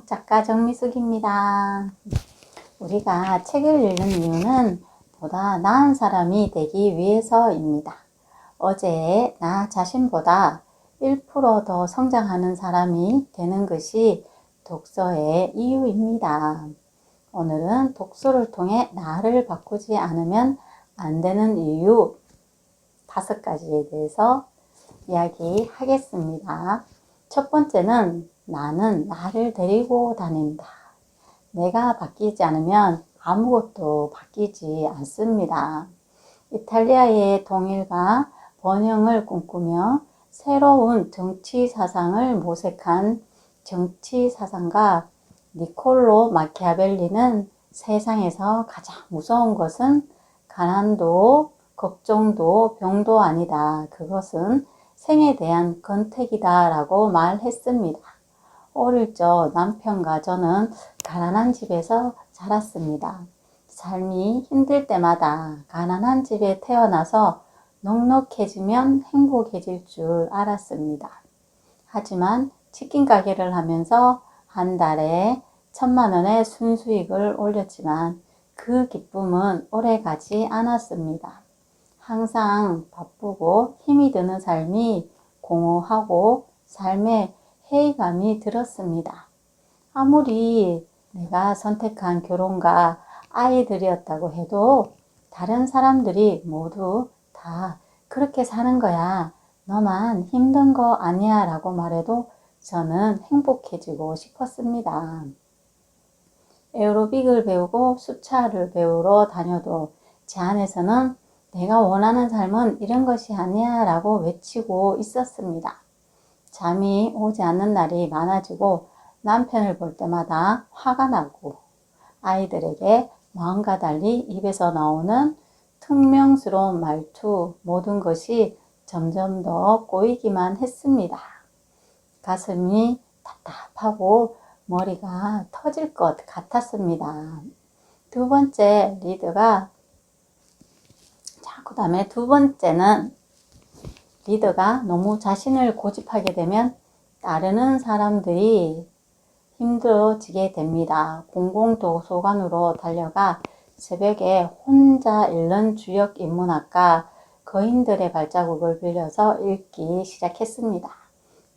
작가 정미숙입니다. 우리가 책을 읽는 이유는 보다 나은 사람이 되기 위해서입니다. 어제 나 자신보다 1% 더 성장하는 사람이 되는 것이 독서의 이유입니다. 오늘은 독서를 통해 나를 바꾸지 않으면 안 되는 이유 5가지에 대해서 이야기하겠습니다. 첫 번째는 나는 나를 데리고 다닌다. 내가 바뀌지 않으면 아무것도 바뀌지 않습니다. 이탈리아의 통일과 번영을 꿈꾸며 새로운 정치 사상을 모색한 정치 사상가 니콜로 마키아벨리는 세상에서 가장 무서운 것은 가난도, 걱정도, 병도 아니다. 그것은 생에 대한 권태기다 라고 말했습니다. 어릴 적 남편과 저는 가난한 집에서 자랐습니다. 삶이 힘들 때마다 가난한 집에 태어나서 넉넉해지면 행복해질 줄 알았습니다. 하지만 치킨 가게를 하면서 한 달에 1,000만 원의 순수익을 올렸지만 그 기쁨은 오래 가지 않았습니다. 항상 바쁘고 힘이 드는 삶이 공허하고 삶에 회의감이 들었습니다. 아무리 내가 선택한 결혼과 아이들이었다고 해도 다른 사람들이 모두 다 그렇게 사는 거야. 너만 힘든 거 아니야 라고 말해도 저는 행복해지고 싶었습니다. 에어로빅을 배우고 수차를 배우러 다녀도 제 안에서는 내가 원하는 삶은 이런 것이 아니야 라고 외치고 있었습니다. 잠이 오지 않는 날이 많아지고 남편을 볼 때마다 화가 나고 아이들에게 마음과 달리 입에서 나오는 퉁명스러운 말투 모든 것이 점점 더 꼬이기만 했습니다. 가슴이 답답하고 머리가 터질 것 같았습니다. 두 번째는 리더가 너무 자신을 고집하게 되면 따르는 사람들이 힘들어지게 됩니다. 공공도서관으로 달려가 새벽에 혼자 읽는 주역 인문학과 거인들의 발자국을 빌려서 읽기 시작했습니다.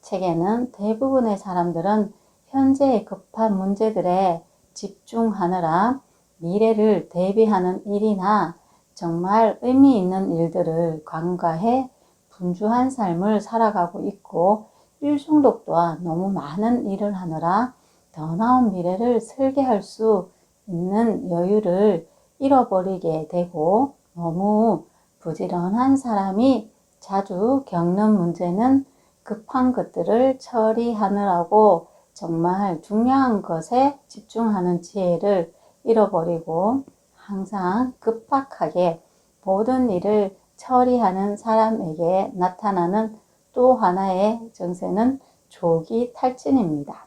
책에는 대부분의 사람들은 현재의 급한 문제들에 집중하느라 미래를 대비하는 일이나 정말 의미 있는 일들을 간과해 분주한 삶을 살아가고 있고 일중독 또한 너무 많은 일을 하느라 더 나은 미래를 설계할 수 있는 여유를 잃어버리게 되고 너무 부지런한 사람이 자주 겪는 문제는 급한 것들을 처리하느라고 정말 중요한 것에 집중하는 지혜를 잃어버리고 항상 급박하게 모든 일을 처리하는 사람에게 나타나는 또 하나의 정세는 조기 탈진입니다.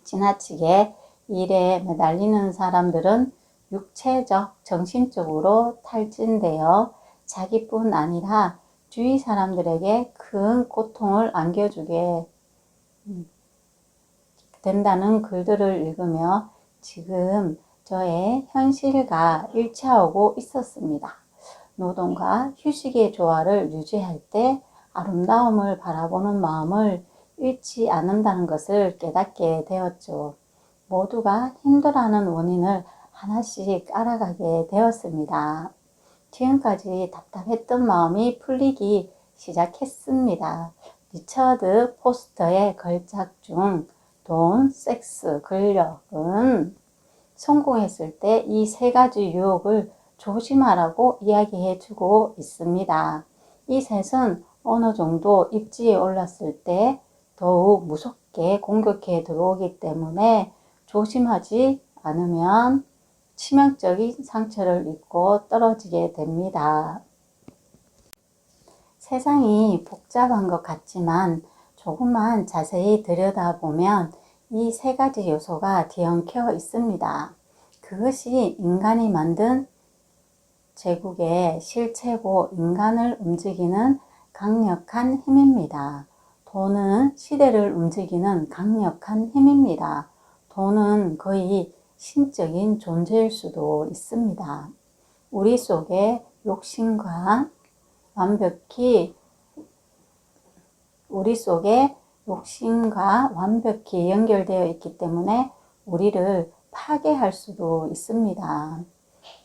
지나치게 일에 매달리는 사람들은 육체적, 정신적으로 탈진되어 자기뿐 아니라 주위 사람들에게 큰 고통을 안겨주게 된다는 글들을 읽으며 지금 저의 현실과 일치하고 있었습니다. 노동과 휴식의 조화를 유지할 때 아름다움을 바라보는 마음을 잃지 않는다는 것을 깨닫게 되었죠. 모두가 힘들어하는 원인을 하나씩 알아가게 되었습니다. 지금까지 답답했던 마음이 풀리기 시작했습니다. 리처드 포스터의 걸작 중 돈, 섹스, 권력은 성공했을 때 이 3가지 유혹을 조심하라고 이야기해 주고 있습니다. 이 셋은 어느 정도 입지에 올랐을 때 더욱 무섭게 공격해 들어오기 때문에 조심하지 않으면 치명적인 상처를 입고 떨어지게 됩니다. 세상이 복잡한 것 같지만 조금만 자세히 들여다보면 이 3가지 요소가 뒤엉켜 있습니다. 그것이 인간이 만든 제국의 실체고 인간을 움직이는 강력한 힘입니다. 돈은 시대를 움직이는 강력한 힘입니다. 돈은 거의 신적인 존재일 수도 있습니다. 우리 속에 욕심과 완벽히 연결되어 있기 때문에 우리를 파괴할 수도 있습니다.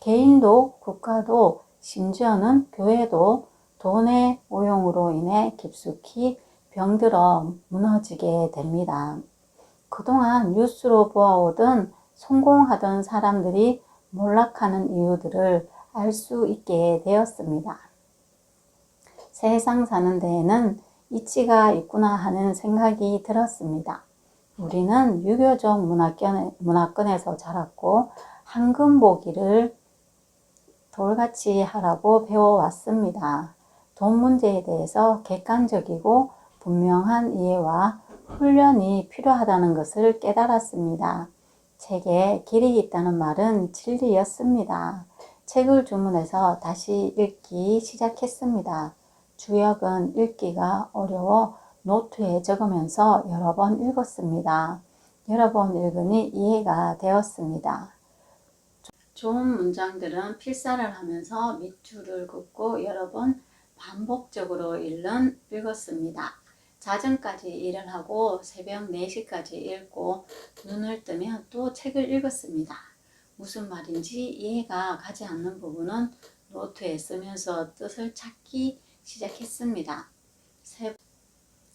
개인도 국가도 심지어는 교회도 돈의 오용으로 인해 깊숙이 병들어 무너지게 됩니다. 그동안 뉴스로 보아오던 성공하던 사람들이 몰락하는 이유들을 알 수 있게 되었습니다. 세상 사는 데에는 이치가 있구나 하는 생각이 들었습니다. 우리는 유교적 문화권에서 자랐고 황금보기를 돌같이 하라고 배워왔습니다. 돈 문제에 대해서 객관적이고 분명한 이해와 훈련이 필요하다는 것을 깨달았습니다. 책에 길이 있다는 말은 진리였습니다. 책을 주문해서 다시 읽기 시작했습니다. 주역은 읽기가 어려워 노트에 적으면서 여러 번 읽었습니다. 여러 번 읽으니 이해가 되었습니다. 좋은 문장들은 필사를 하면서 밑줄을 긋고 여러 번 반복적으로 읽었습니다. 자정까지 일을 하고 새벽 4시까지 읽고 눈을 뜨면 또 책을 읽었습니다. 무슨 말인지 이해가 가지 않는 부분은 노트에 쓰면서 뜻을 찾기 시작했습니다.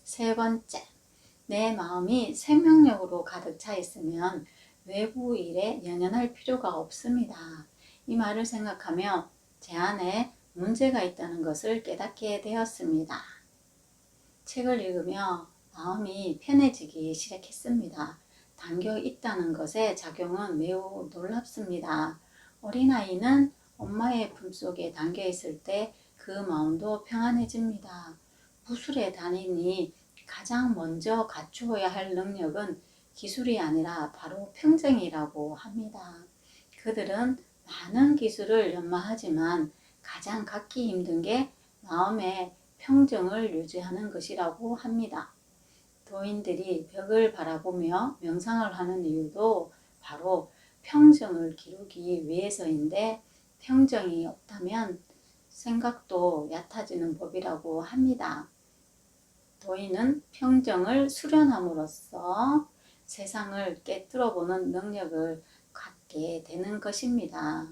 세 번째, 내 마음이 생명력으로 가득 차 있으면 외부 일에 연연할 필요가 없습니다. 이 말을 생각하며 제 안에 문제가 있다는 것을 깨닫게 되었습니다. 책을 읽으며 마음이 편해지기 시작했습니다. 담겨 있다는 것의 작용은 매우 놀랍습니다. 어린아이는 엄마의 품속에 담겨 있을 때 그 마음도 평안해집니다. 무술에 다니니 가장 먼저 갖추어야 할 능력은 기술이 아니라 바로 평정이라고 합니다. 그들은 많은 기술을 연마하지만 가장 갖기 힘든 게 마음의 평정을 유지하는 것이라고 합니다. 도인들이 벽을 바라보며 명상을 하는 이유도 바로 평정을 기르기 위해서인데 평정이 없다면 생각도 얕아지는 법이라고 합니다. 도인은 평정을 수련함으로써 세상을 깨뜨려보는 능력을 갖게 되는 것입니다.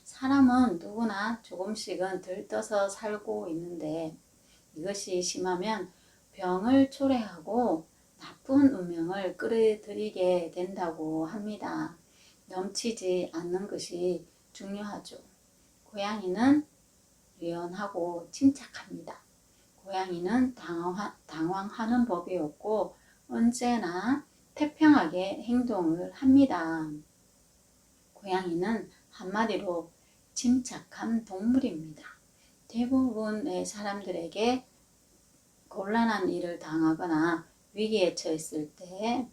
사람은 누구나 조금씩은 들떠서 살고 있는데 이것이 심하면 병을 초래하고 나쁜 운명을 끌어들이게 된다고 합니다. 넘치지 않는 것이 중요하죠. 고양이는 유연하고 침착합니다. 고양이는 당황하는 법이 없고 언제나 태평하게 행동을 합니다. 고양이는 한마디로 침착한 동물입니다. 대부분의 사람들에게 곤란한 일을 당하거나 위기에 처했을 때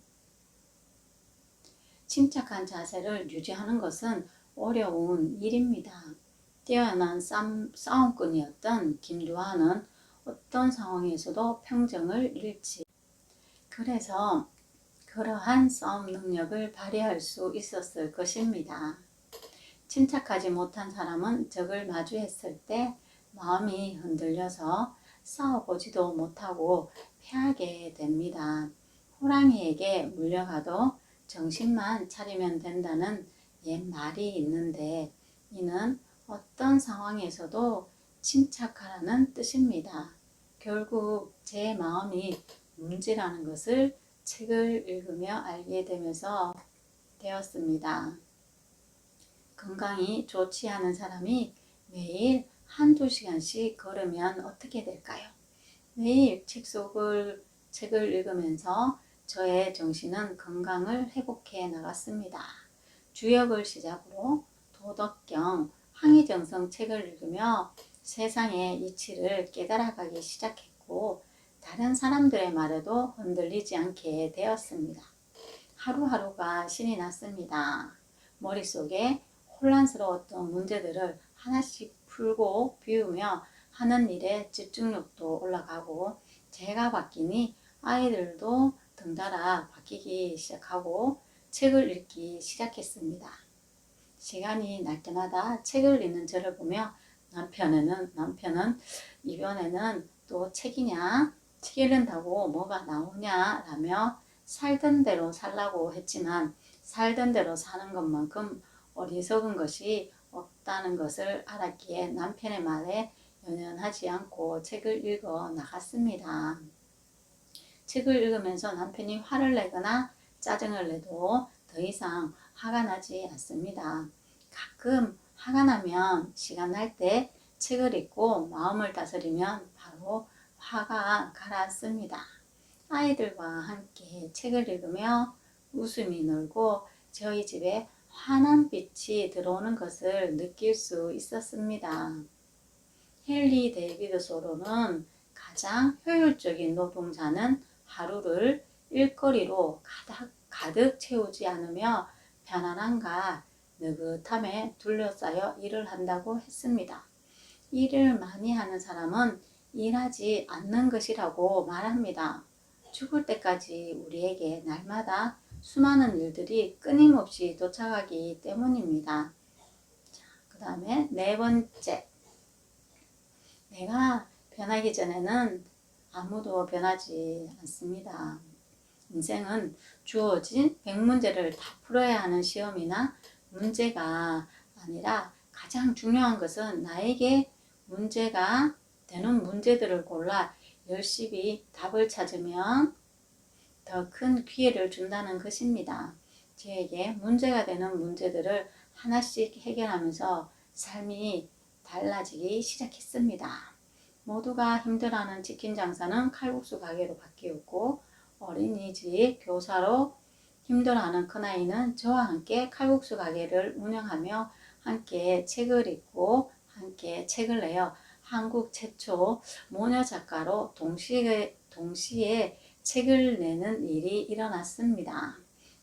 침착한 자세를 유지하는 것은 어려운 일입니다. 뛰어난 싸움꾼이었던 김두한은 어떤 상황에서도 평정을 잃지. 그래서 그러한 싸움 능력을 발휘할 수 있었을 것입니다. 침착하지 못한 사람은 적을 마주했을 때 마음이 흔들려서 싸워보지도 못하고 패하게 됩니다. 호랑이에게 물려가도 정신만 차리면 된다는 옛 말이 있는데 이는 어떤 상황에서도 침착하라는 뜻입니다. 결국 제 마음이 문제라는 것을 책을 읽으며 알게 되었습니다. 건강이 좋지 않은 사람이 매일 한두 시간씩 걸으면 어떻게 될까요? 매일 책을 읽으면서 저의 정신은 건강을 회복해 나갔습니다. 주역을 시작으로 도덕경, 황희정성 책을 읽으며 세상의 이치를 깨달아가기 시작했고 다른 사람들의 말에도 흔들리지 않게 되었습니다. 하루하루가 신이 났습니다. 머릿속에 혼란스러웠던 문제들을 하나씩 풀고 비우며 하는 일에 집중력도 올라가고 제가 바뀌니 아이들도 덩달아 바뀌기 시작하고 책을 읽기 시작했습니다. 시간이 날 때마다 책을 읽는 저를 보며 남편은 이번에는 또 책이냐? 책 읽는다고 뭐가 나오냐? 라며 살던 대로 살라고 했지만 살던 대로 사는 것만큼 어리석은 것이 없다는 것을 알았기에 남편의 말에 연연하지 않고 책을 읽어 나갔습니다. 책을 읽으면서 남편이 화를 내거나 짜증을 내도 더 이상 화가 나지 않습니다. 가끔 화가 나면 시간 날 때 책을 읽고 마음을 다스리면 바로 화가 가라앉습니다. 아이들과 함께 책을 읽으며 웃음이 놀고 저희 집에 환한 빛이 들어오는 것을 느낄 수 있었습니다. 헨리 데이비드 소로는 가장 효율적인 노동자는 하루를 일거리로 가득 채우지 않으며 편안함과 느긋함에 둘러싸여 일을 한다고 했습니다. 일을 많이 하는 사람은 일하지 않는 것이라고 말합니다. 죽을 때까지 우리에게 날마다 수많은 일들이 끊임없이 도착하기 때문입니다. 그 다음에 네 번째, 내가 변하기 전에는 아무도 변하지 않습니다. 인생은 주어진 100문제를 다 풀어야 하는 시험이나 문제가 아니라 가장 중요한 것은 나에게 문제가 되는 문제들을 골라 열심히 답을 찾으면 더 큰 기회를 준다는 것입니다. 저에게 문제가 되는 문제들을 하나씩 해결하면서 삶이 달라지기 시작했습니다. 모두가 힘들어하는 치킨 장사는 칼국수 가게로 바뀌었고 어린이집 교사로 힘들어하는 큰아이는 저와 함께 칼국수 가게를 운영하며 함께 책을 읽고 함께 책을 내어 한국 최초 모녀 작가로 동시에 책을 내는 일이 일어났습니다.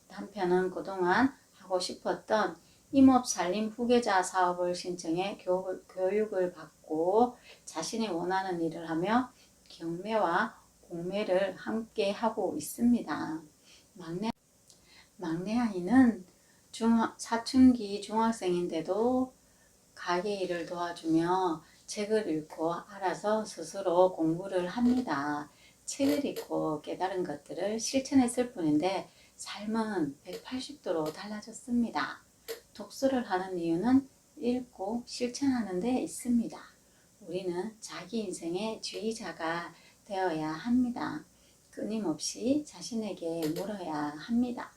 남편은 그동안 하고 싶었던 임업살림 후계자 사업을 신청해 교육을 받고 자신이 원하는 일을 하며 경매와 공매를 함께 하고 있습니다. 막내 아이는 사춘기 중학생인데도 가게 일을 도와주며 책을 읽고 알아서 스스로 공부를 합니다. 책을 읽고 깨달은 것들을 실천했을 뿐인데 삶은 180도로 달라졌습니다. 독서를 하는 이유는 읽고 실천하는 데 있습니다. 우리는 자기 인생의 지휘자가 되어야 합니다. 끊임없이 자신에게 물어야 합니다.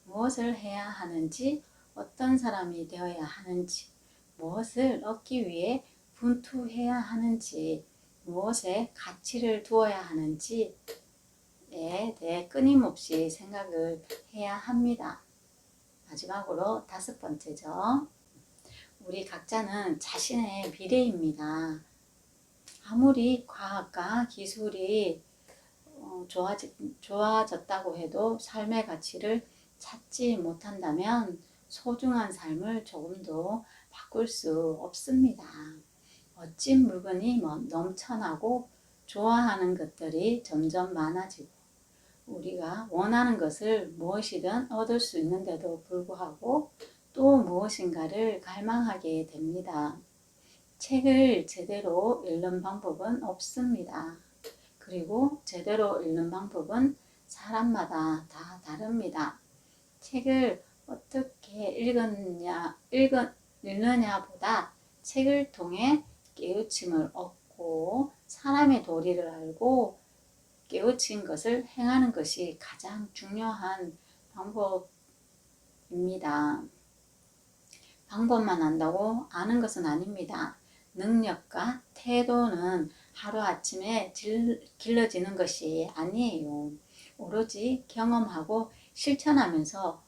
무엇을 해야 하는지, 어떤 사람이 되어야 하는지, 무엇을 얻기 위해 분투해야 하는지, 무엇에 가치를 두어야 하는지에 대해 끊임없이 생각을 해야 합니다. 마지막으로 5번째죠. 우리 각자는 자신의 미래입니다. 아무리 과학과 기술이 좋아졌다고 해도 삶의 가치를 찾지 못한다면 소중한 삶을 조금도 바꿀 수 없습니다. 멋진 물건이 넘쳐나고 좋아하는 것들이 점점 많아지고 우리가 원하는 것을 무엇이든 얻을 수 있는데도 불구하고 또 무엇인가를 갈망하게 됩니다. 책을 제대로 읽는 방법은 없습니다. 그리고 제대로 읽는 방법은 사람마다 다 다릅니다. 책을 어떻게 읽느냐보다 책을 통해 깨우침을 얻고 사람의 도리를 알고 깨우친 것을 행하는 것이 가장 중요한 방법입니다. 방법만 안다고 아는 것은 아닙니다. 능력과 태도는 하루아침에 길러지는 것이 아니에요. 오로지 경험하고 실천하면서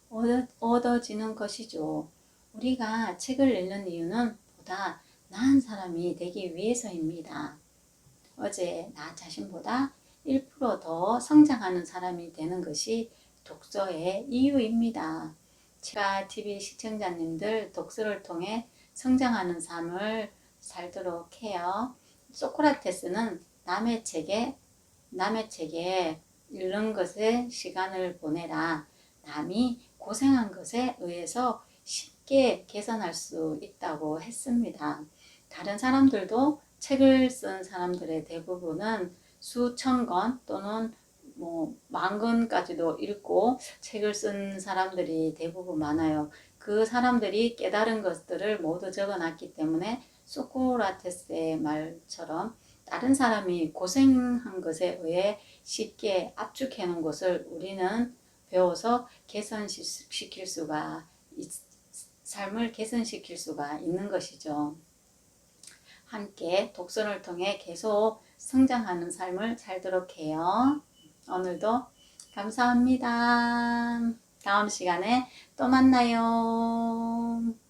얻어지는 것이죠. 우리가 책을 읽는 이유는 보다 나은 사람이 되기 위해서입니다. 어제 나 자신보다 1% 더 성장하는 사람이 되는 것이 독서의 이유입니다. 제가 TV 시청자님들 독서를 통해 성장하는 삶을 살도록 해요. 소크라테스는 남의 책에 읽는 것에 시간을 보내라. 남이 고생한 것에 의해서 쉽게 개선할 수 있다고 했습니다. 다른 사람들도 책을 쓴 사람들의 대부분은 수천 권 또는 만 권까지도 읽고 책을 쓴 사람들이 대부분 많아요. 그 사람들이 깨달은 것들을 모두 적어놨기 때문에 소크라테스의 말처럼 다른 사람이 고생한 것에 의해 쉽게 압축해 놓은 것을 우리는 배워서 개선시킬 수가 삶을 개선시킬 수가 있는 것이죠. 함께 독서를 통해 계속 성장하는 삶을 살도록 해요. 오늘도 감사합니다. 다음 시간에 또 만나요.